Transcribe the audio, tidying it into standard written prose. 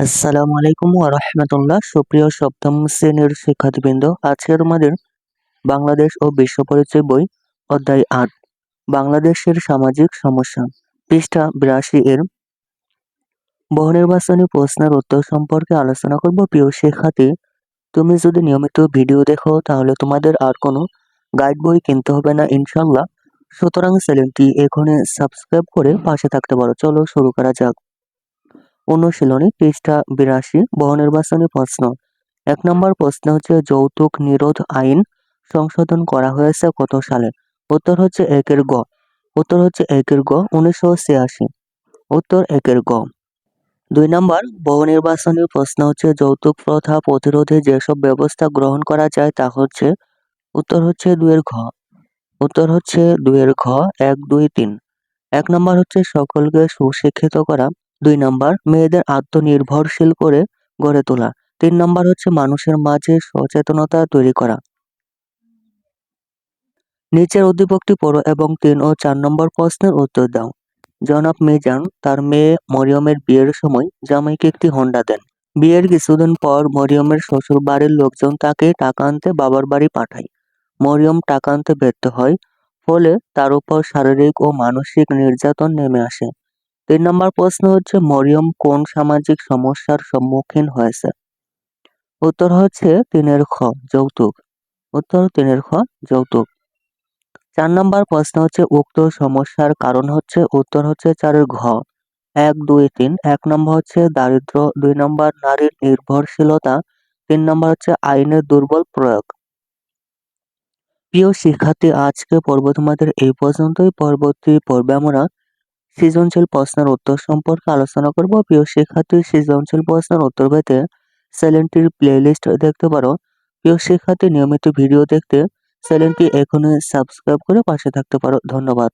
আসসালামু আলাইকুম ওয়া রাহমাতুল্লাহ। সুপ্রিয় সপ্তম শ্রেণীর শিক্ষার্থীবৃন্দ, আজকে তোমাদের বাংলাদেশ ও বিশ্ব পরিচয় বই অধ্যায় ৮ বাংলাদেশের সামাজিক সমস্যা পৃষ্ঠা ৮২ এর বহুনির্বাচনী প্রশ্নের উত্তর সম্পর্কে আলোচনা করব। প্রিয় শিক্ষার্থী, তুমি যদি নিয়মিত ভিডিও দেখো তাহলে তোমাদের আর কোনো গাইড বই কিনতে হবে না ইনশাল্লাহ। সুতরাং চ্যানেলটি এখনই সাবস্ক্রাইব করে পাশে থাকতে পারো। চলো শুরু করা যাক। অনুশীলনী পৃষ্ঠা ৮২ বহুনির্বাচনী প্রশ্ন। ১ নম্বর প্রশ্ন হচ্ছে যৌতুক নিরোধ আইন সংশোধন করা হয়েছে কত সালে? উত্তর হচ্ছে ১ গ। উত্তর হচ্ছে ১ গ ১৯৮৬। উত্তর ১ গ। ২ নম্বর বহুনির্বাচনী প্রশ্ন হচ্ছে যৌতুক প্রথা প্রতিরোধে যেসব ব্যবস্থা গ্রহণ করা যায় তা হচ্ছে। উত্তর হচ্ছে ২ ঘ। উত্তর হচ্ছে ২ ঘ ১, ২, ৩। ১ নম্বর হচ্ছে সকলকে সুশিক্ষিত করা। ২ নম্বর মেয়েদের আত্মনির্ভরশীল করে গড়ে তোলা। ৩ নম্বর হচ্ছে মানুষের মাঝে সচেতনতা তৈরি করা। নিচের উদ্দীপকটি পড়ো এবং ৩ ও ৪ নম্বর প্রশ্নের উত্তর দাও। জনাব মিজান তার মেয়ে মরিয়মের বিয়ের সময় জামাইকে একটি হোন্ডা দেন। বিয়ের কিছুদিন পর মরিয়মের শ্বশুর বাড়ির লোকজন তাকে টাকা আনতে বাবার বাড়ি পাঠায়। মরিয়ম টাকা আনতে ব্যর্থ হয়, ফলে তার উপর শারীরিক ও মানসিক নির্যাতন নেমে আসে। ৩ নম্বর প্রশ্ন হচ্ছে মরিয়ম কোন সামাজিক সমস্যার সম্মুখীন হয়েছে? উত্তর হচ্ছে ৩ খ যৌতুক। উত্তর ৩ খ যৌতুক। ৪ নম্বর প্রশ্ন হচ্ছে উক্ত সমস্যার কারণ হচ্ছে। উত্তর হচ্ছে ৪ ঘ ১, ২, ৩। ১ নম্বর হচ্ছে দারিদ্র্য, ২ নম্বর নারীর নির্ভরশীলতা, ৩ নম্বর হচ্ছে আইনের দুর্বল প্রয়োগ। প্রিয় শিক্ষার্থী, আজকে পর্ব তোমাদের এই পর্যন্তই। পরবর্তী পর্বে আমরা সৃজনশীল প্রশ্নের উত্তর সম্পর্কে আলোচনা করব। প্রিয় শিক্ষার্থী, সৃজনশীল প্রশ্নের উত্তর পেতে চ্যানেলটির প্লেলিস্ট দেখতে পারো। প্রিয় শিক্ষার্থী, নিয়মিত ভিডিও দেখতে চ্যানেলটি এখনই সাবস্ক্রাইব করে পাশে থাকতে পারো। ধন্যবাদ।